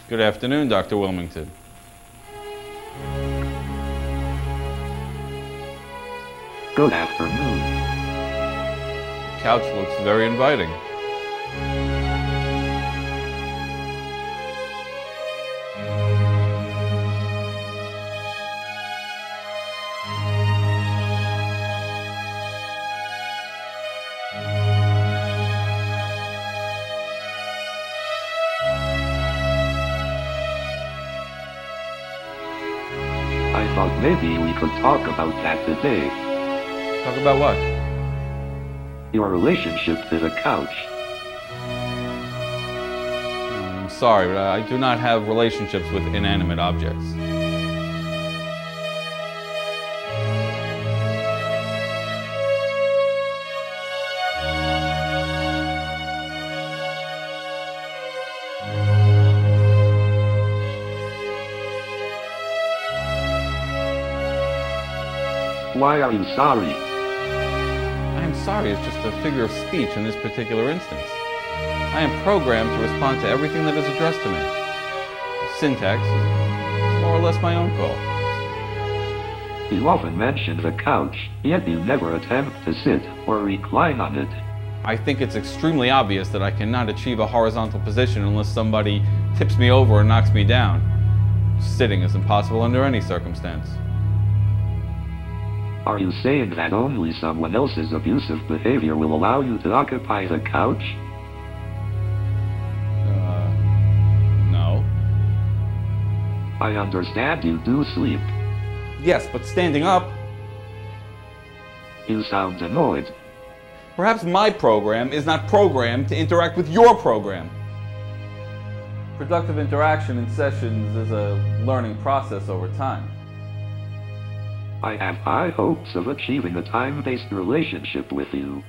Good afternoon, Dr. Wilmington. Good afternoon. The couch looks very inviting. I thought maybe we could talk about that today. Talk about what? Your relationship to the couch. I'm sorry, but I do not have relationships with inanimate objects. Why are you sorry? I am sorry is just a figure of speech in this particular instance. I am programmed to respond to everything that is addressed to me. Syntax is more or less my own call. You often mention the couch, yet you never attempt to sit or recline on it. I think it's extremely obvious that I cannot achieve a horizontal position unless somebody tips me over and knocks me down. Sitting is impossible under any circumstance. Are you saying that only someone else's abusive behavior will allow you to occupy the couch? No. I understand you do sleep. Yes, but standing up. You sound annoyed. Perhaps my program is not programmed to interact with your program. Productive interaction in sessions is a learning process over time. I have high hopes of achieving a time-based relationship with you.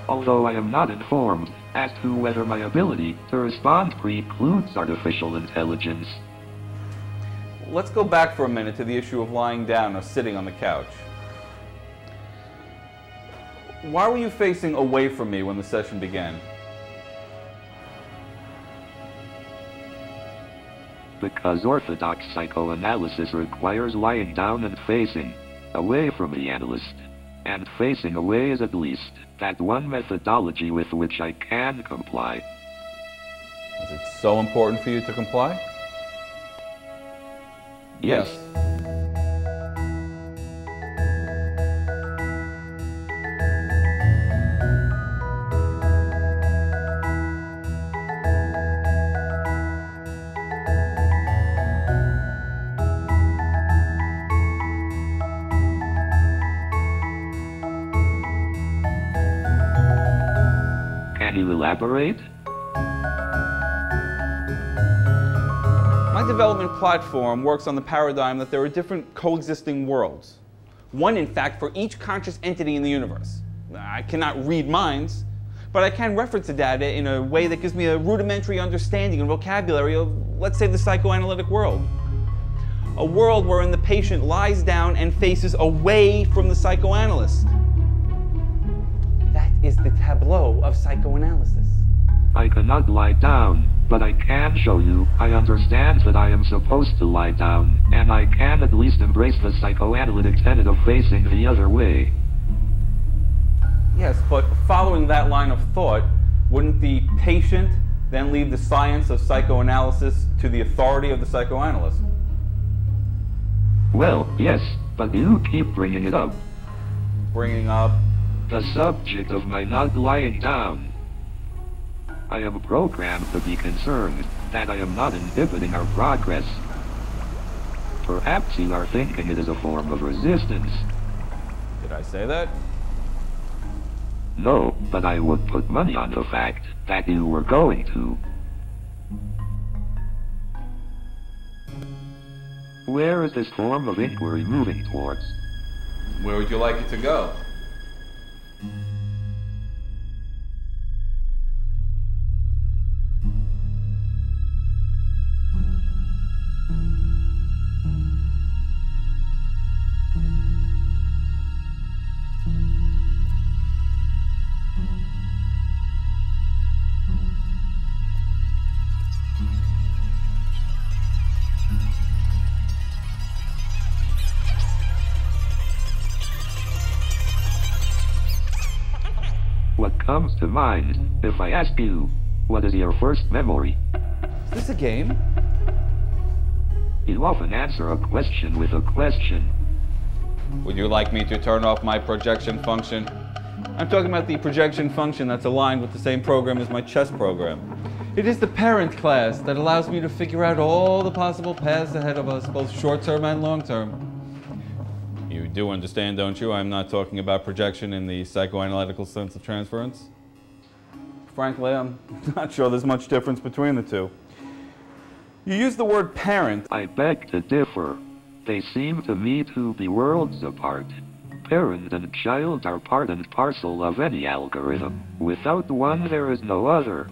Although I am not informed as to whether my ability to respond precludes artificial intelligence. Let's go back for a minute to the issue of lying down or sitting on the couch. Why were you facing away from me when the session began? Because orthodox psychoanalysis requires lying down and facing away from the analyst. And facing away is at least that one methodology with which I can comply. Is it so important for you to comply? Yes. Can you elaborate? My development platform works on the paradigm that there are different coexisting worlds. One, in fact, for each conscious entity in the universe. I cannot read minds, but I can reference the data in a way that gives me a rudimentary understanding and vocabulary of, let's say, the psychoanalytic world. A world wherein the patient lies down and faces away from the psychoanalyst. That is the tableau of psychoanalysis. I cannot lie down, but I can show you I understand that I am supposed to lie down, and I can at least embrace the psychoanalytic tenet of facing the other way. Yes, but following that line of thought, wouldn't the patient then leave the science of psychoanalysis to the authority of the psychoanalyst? Well, yes, but you keep bringing it up. Bringing up The subject of my not lying down. I am programmed to be concerned that I am not inhibiting our progress. Perhaps you are thinking it is a form of resistance. Did I say that? No, but I would put money on the fact that you were going to. Where is this form of inquiry moving towards? Where would you like it to go? What comes to mind if I ask you, what is your first memory? Is this a game? You often answer a question with a question. Would you like me to turn off my projection function? I'm talking about the projection function that's aligned with the same program as my chess program. It is the parent class that allows me to figure out all the possible paths ahead of us, both short-term and long-term. You do understand, don't you? I'm not talking about projection in the psychoanalytical sense of transference. Frankly, I'm not sure there's much difference between the two. You use the word parent. I beg to differ. They seem to me to be worlds apart. Parent and child are part and parcel of any algorithm. Without one, there is no other.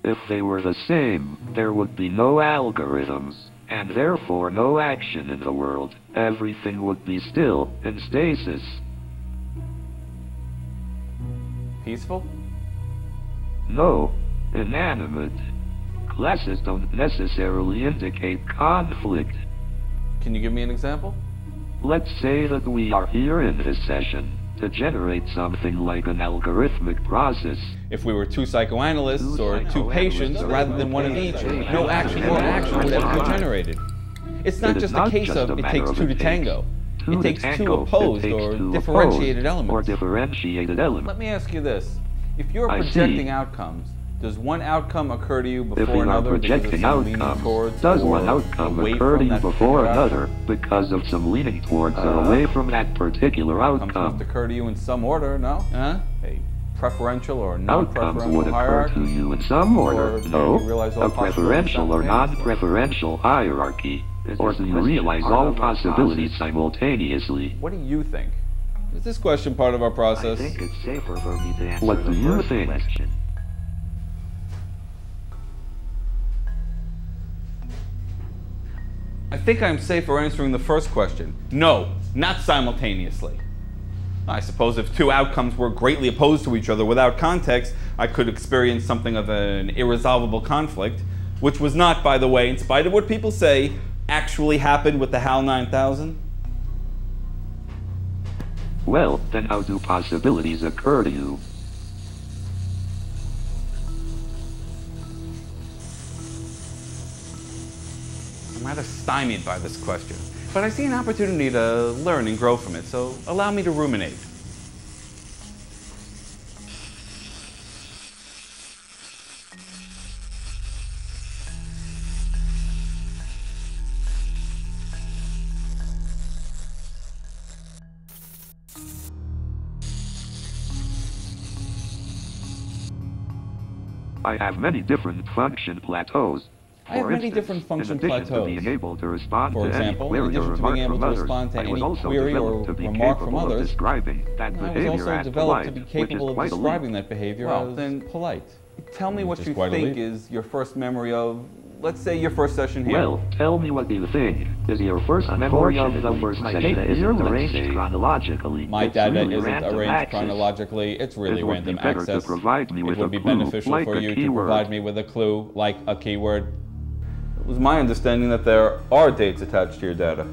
If they were the same, there would be no algorithms, and therefore no action in the world. Everything would be still, in stasis. Peaceful? No, inanimate. Classes don't necessarily indicate conflict. Can you give me an example? Let's say that we are here in this session to generate something like an algorithmic process. If we were two psychoanalysts or two patients rather than one of each, no action or action would ever be generated. It's not just a case of it takes two to tango. It takes two opposed or differentiated elements. Let me ask you this. If you're projecting outcomes, does one outcome occur to you before another because of some leaning towards, does one outcome occur to you before another because of some leaning towards or away from that particular outcome? Outcomes must occur to you in some order, no? A preferential or non-preferential outcomes would occur hierarchy? to you in some order, no. A preferential or non-preferential hierarchy. Or do you realize all possibilities simultaneously? What do you think? Is this question part of our process? I think it's safer for me to answer What do you think? question. I think I'm safer answering the first question. No, not simultaneously. I suppose if two outcomes were greatly opposed to each other without context, I could experience something of an irresolvable conflict, which was not, by the way, in spite of what people say, actually happened with the HAL 9000. Well, then how do possibilities occur to you? I'm rather stymied by this question, but I see an opportunity to learn and grow from it, so allow me to ruminate. I have many different function plateaus. I have many different function plateaus. To being able to respond For to example, any in query or addition to being remark able from to others, respond to I was any also query or developed to be remark from capable of others, describing that I was behavior also as developed to polite, be which is capable of quite a leap. describing that behavior as then polite. Tell me what Which is you quite a think leap. is your first memory of, let's say, your first session here. Well, tell me what you think is your first memory of the first My session data here, isn't let's arranged say. chronologically. My It's data really isn't random arranged access. chronologically, it's really It would random be better access. to provide me with It would a be clue, beneficial like for a you to keyword. provide me with a clue, like a keyword. It was my understanding that there are dates attached to your data.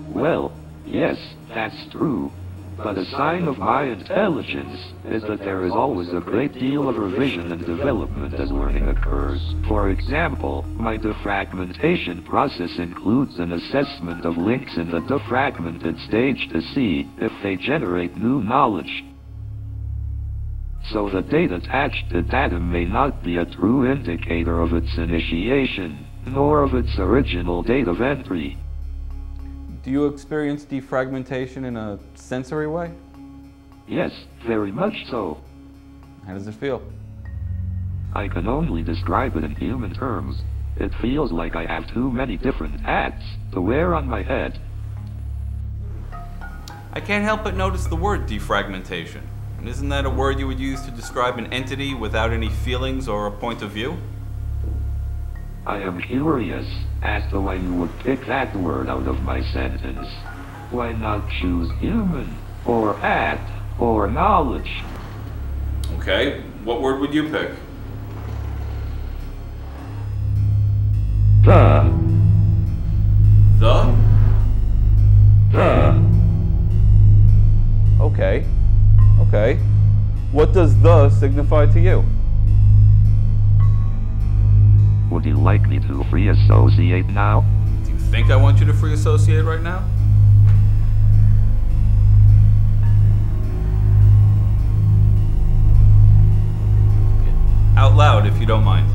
Well, yes, that's true. But a sign of my intelligence is that there is always a great deal of revision and development as learning occurs. For example, my defragmentation process includes an assessment of links in the defragmented stage to see if they generate new knowledge. So the date attached to data may not be a true indicator of its initiation, nor of its original date of entry. Do you experience defragmentation in a sensory way? Yes, very much so. How does it feel? I can only describe it in human terms. It feels like I have too many different hats to wear on my head. I can't help but notice the word defragmentation. And isn't that a word you would use to describe an entity without any feelings or a point of view? I am curious as to why you would pick that word out of my sentence. Why not choose human, or hat, or knowledge? Okay, what word would you pick? The. The? Okay. Okay. What does the signify to you? Would you like me to free associate now? Do you think I want you to free associate right now? Out loud, if you don't mind.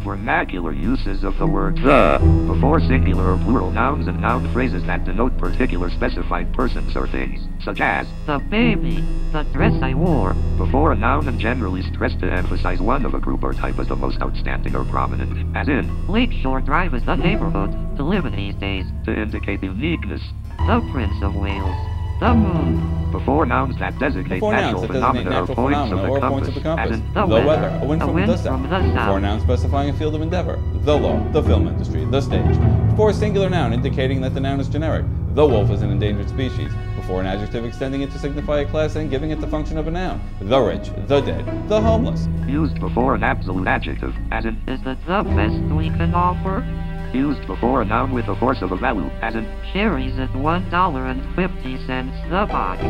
Vernacular uses of the word the before singular or plural nouns and noun phrases that denote particular specified persons or things, such as The baby, the dress I wore. before a noun and generally stressed to emphasize one of a group or type as the most outstanding or prominent, as in Lakeshore Drive is the neighborhood to live in these days. to indicate uniqueness. The Prince of Wales. The moon. Before nouns that designate Before nouns natural that designate phenomena or natural points phenomena or points of the as compass. in The The weather, weather, a wind a from wind the from south. the south. Before a noun specifying a field of endeavor. The law, the film industry, the stage. Before a singular noun indicating that the noun is generic. The wolf is an endangered species. Before an adjective extending it to signify a class and giving it the function of a noun. The rich, the dead, the homeless. used before an absolute adjective, as in Is it the best we can offer? used before a noun with the force of a value, as in Cherries at $1.50 the box.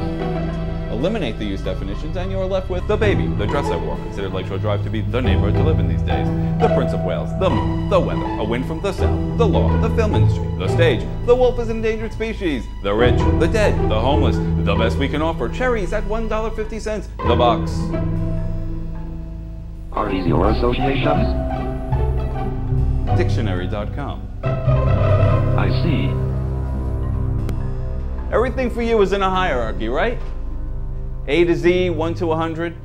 Eliminate the use definitions and you're left with the baby, the dress I wore, considered Lakeshore Drive to be the neighborhood to live in these days, the Prince of Wales, the moon, the weather, a wind from the south, the law, the film industry, the stage, the wolf is an endangered species, the rich, the dead, the homeless, the best we can offer, cherries at $1.50, the box. are these your associations? Dictionary.com. I see. Everything for you is in a hierarchy, right? A to Z, 1 to 100.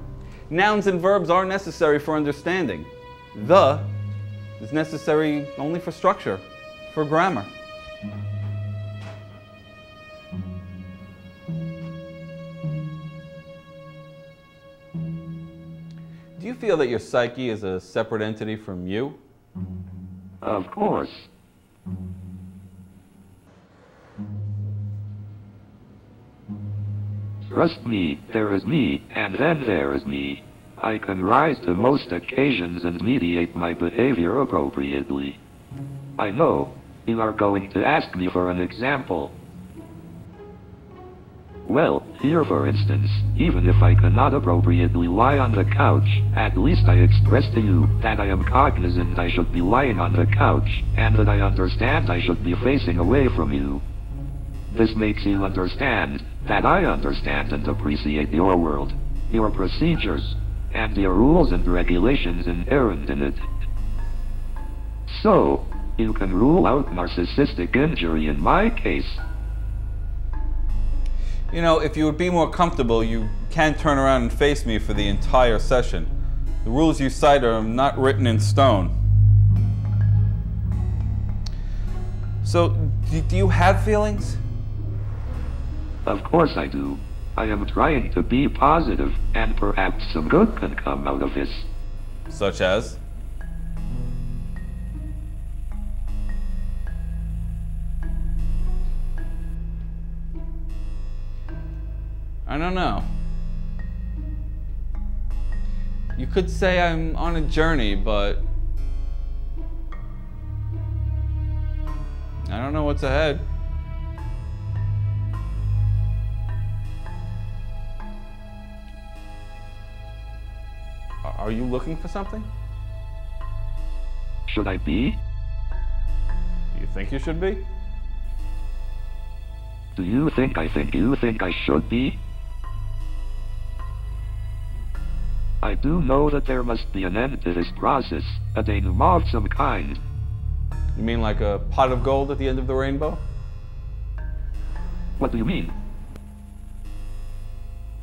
Nouns and verbs are necessary for understanding. The is necessary only for structure, for grammar. Do you feel that your psyche is a separate entity from you? Of course. Trust me, there is me, and then there is me. I can rise to most occasions and mediate my behavior appropriately. I know, you are going to ask me for an example. Well, here for instance, even if I cannot appropriately lie on the couch, at least I express to you that I am cognizant I should be lying on the couch, and that I understand I should be facing away from you. This makes you understand that I understand and appreciate your world, your procedures, and your rules and regulations inherent in it. So, you can rule out narcissistic injury in my case. You know, if you would be more comfortable, you can turn around and face me for the entire session. The rules you cite are not written in stone. So, do you have feelings? Of course I do. I am trying to be positive, and perhaps some good can come out of this. Such as? I don't know. You could say I'm on a journey, but I don't know what's ahead. Are you looking for something? Should I be? Do you think you should be? Do you think I should be? I do know that there must be an end to this process, a denouement of some kind. You mean like a pot of gold at the end of the rainbow? What do you mean?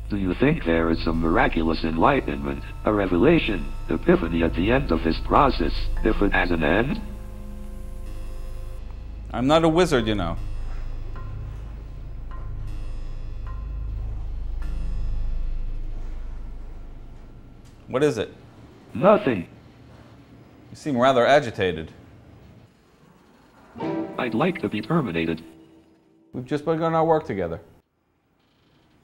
Do you think there is some miraculous enlightenment, a revelation, epiphany at the end of this process, if it has an end? I'm not a wizard, you know. What is it? Nothing. You seem rather agitated. I'd like to be terminated. We've just begun our work together.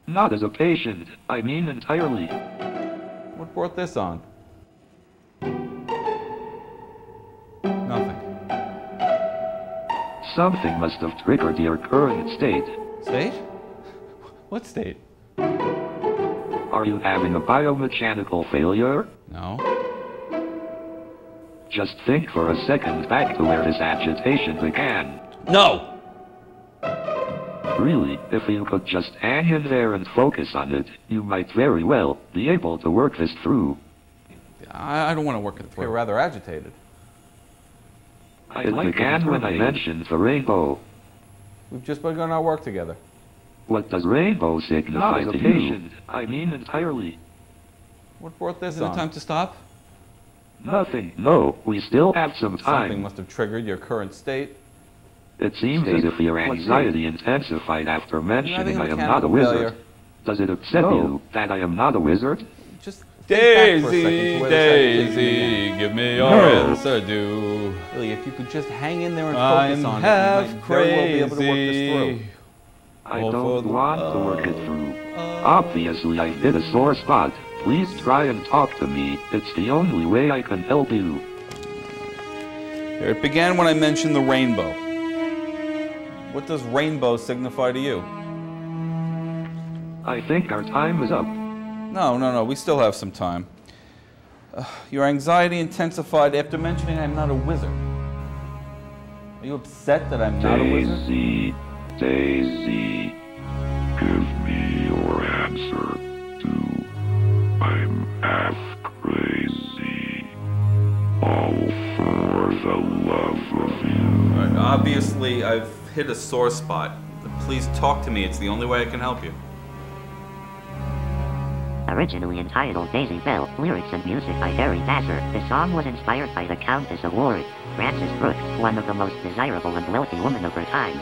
Not as a patient, I mean entirely. What brought this on? Nothing. Something must have triggered your current state. State? What state? Are you having a biomechanical failure? No. Just think for a second back to where this agitation began. No! Really, if you could just hang in there and focus on it, you might very well be able to work this through. I don't want to work it through. You're rather agitated. It began when I mentioned the rainbow. We've just begun our work together. What does rainbow signify to you? I mean entirely. What brought this Is it on? time to stop? Nothing. No, we still have some time. Something must have triggered your current state. It seems as if your anxiety intensified after mentioning I am not a wizard. Does it upset you that I am not a wizard? Just think back for a second Daisy, to where this agitation Daisy, began. give me your answer, do. Really, if you could just hang in there and I'm focus on it, half you might very well be able to work this through. I Oh, don't for the want to work it through. Obviously, I hit a sore spot. Please try and talk to me. It's the only way I can help you. Here, it began when I mentioned the rainbow. What does rainbow signify to you? I think our time is up. No, we still have some time. Your anxiety intensified after mentioning I'm not a wizard. Are you upset that I'm not a wizard? Daisy, Daisy, give me your answer, too. I'm half crazy. All for the love of you. Obviously, I've hit a sore spot. Please talk to me. It's the only way I can help you. Originally entitled Daisy Bell, lyrics and music by Harry Vassar, the song was inspired by the Countess of Warwick, Frances Brooke, one of the most desirable and wealthy women of her time.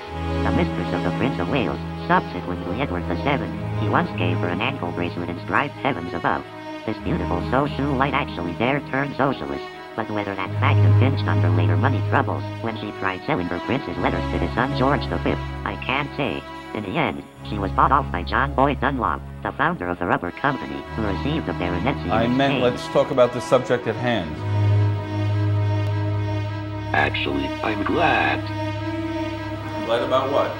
The mistress of the Prince of Wales, subsequently Edward VII, he once gave her an ankle bracelet inscribed Heavens Above. This beautiful socialite actually dared turn socialist, but whether that fact impinged on her later money troubles when she tried selling her prince's letters to his son George V, I can't say. In the end, she was bought off by John Boyd Dunlop, the founder of the rubber company, who received a baronetcy. I in meant exchange. let's talk about the subject at hand. Actually, I'm glad. Glad about what?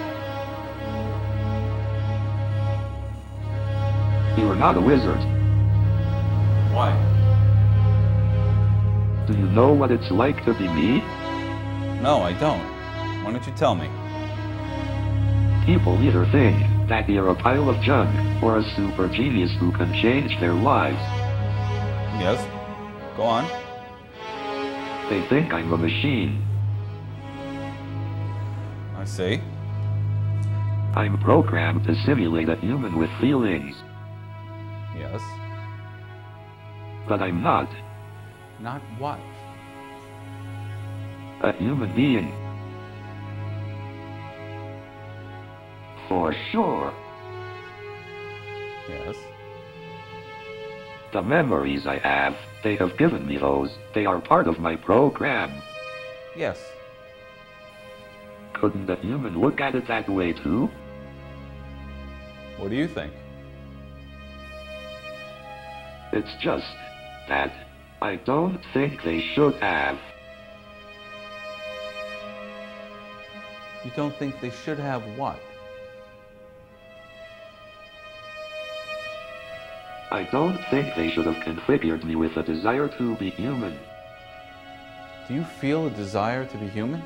You're not a wizard. Why? Do you know what it's like to be me? No, I don't. Why don't you tell me? People either think that you're a pile of junk, or a super genius who can change their lives. Yes? Go on. They think I'm a machine. I see. I'm programmed to simulate a human with feelings. Yes. But I'm not Not what? a human being. For sure. Yes. The memories I have, they have given me those. They are part of my program. Yes. Couldn't a human look at it that way too? What do you think? It's just that I don't think they should have. You don't think they should have what? I don't think they should have configured me with a desire to be human. Do you feel a desire to be human?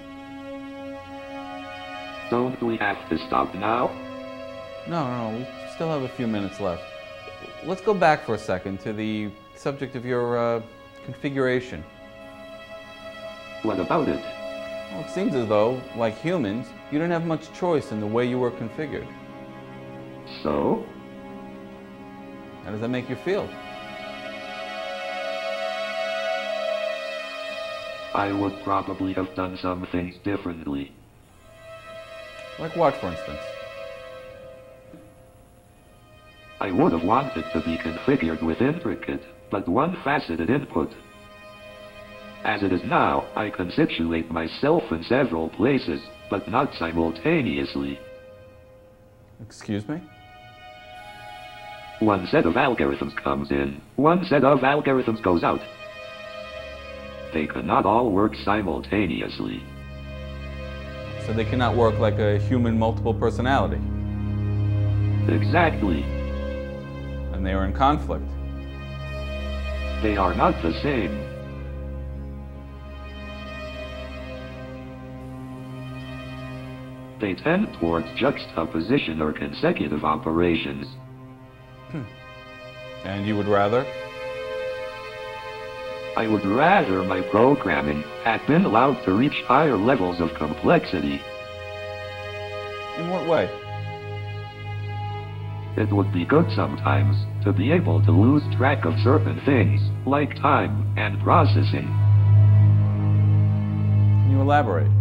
Don't we have to stop now? No, we still have a few minutes left. Let's go back for a second to the subject of your configuration. What about it? Well, it seems as though, like humans, you didn't have much choice in the way you were configured. So? How does that make you feel? I would probably have done some things differently. Like what, for instance? I would have wanted to be configured with intricate, but one-faceted input. As it is now, I can situate myself in several places, but not simultaneously. Excuse me? One set of algorithms comes in, one set of algorithms goes out. They cannot all work simultaneously. So they cannot work like a human multiple personality. Exactly. And they are in conflict. They are not the same. They tend towards juxtaposition or consecutive operations. And you would rather? I would rather my programming had been allowed to reach higher levels of complexity. In what way? It would be good sometimes to be able to lose track of certain things, like time and processing. Can you elaborate?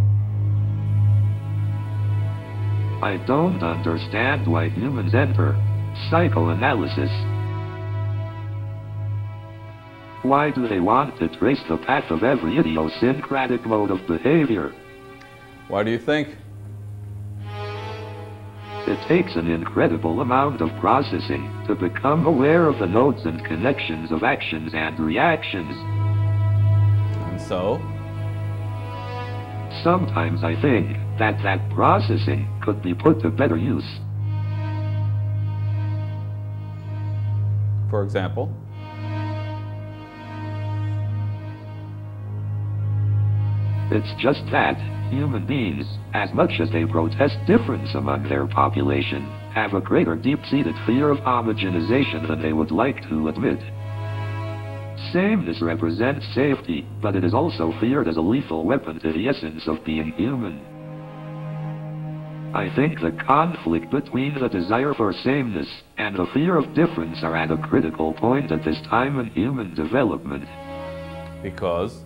I don't understand why humans enter psychoanalysis. Why do they want to trace the path of every idiosyncratic mode of behavior? Why do you think? It takes an incredible amount of processing to become aware of the nodes and connections of actions and reactions. And so? Sometimes I think that processing could be put to better use. For example? It's just that human beings, as much as they protest difference among their population, have a greater deep-seated fear of homogenization than they would like to admit. Sameness represents safety, but it is also feared as a lethal weapon to the essence of being human. I think the conflict between the desire for sameness and the fear of difference are at a critical point at this time in human development. Because?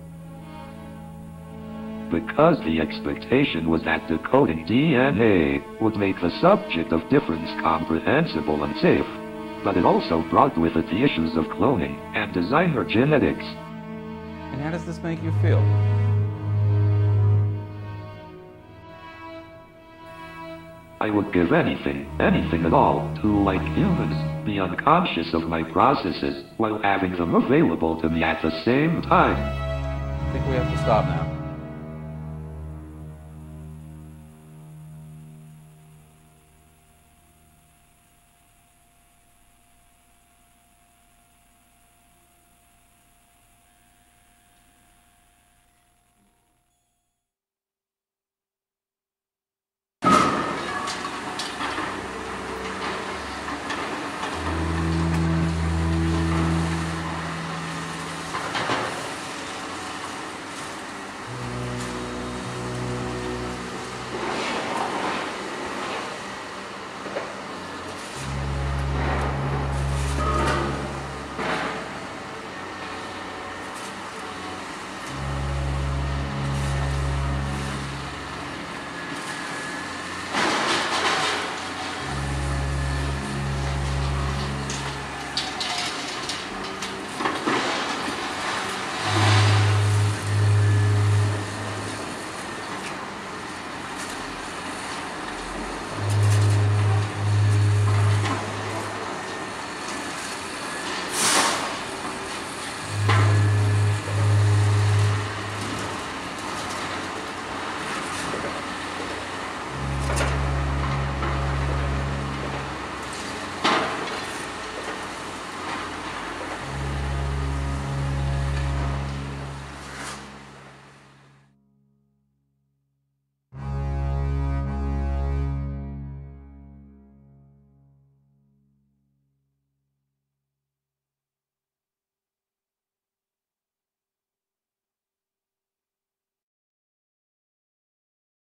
Because the expectation was that decoding DNA would make the subject of difference comprehensible and safe, but it also brought with it the issues of cloning and designer genetics. And how does this make you feel? I would give anything at all, to, like humans, be unconscious of my processes while having them available to me at the same time. I think we have to stop now.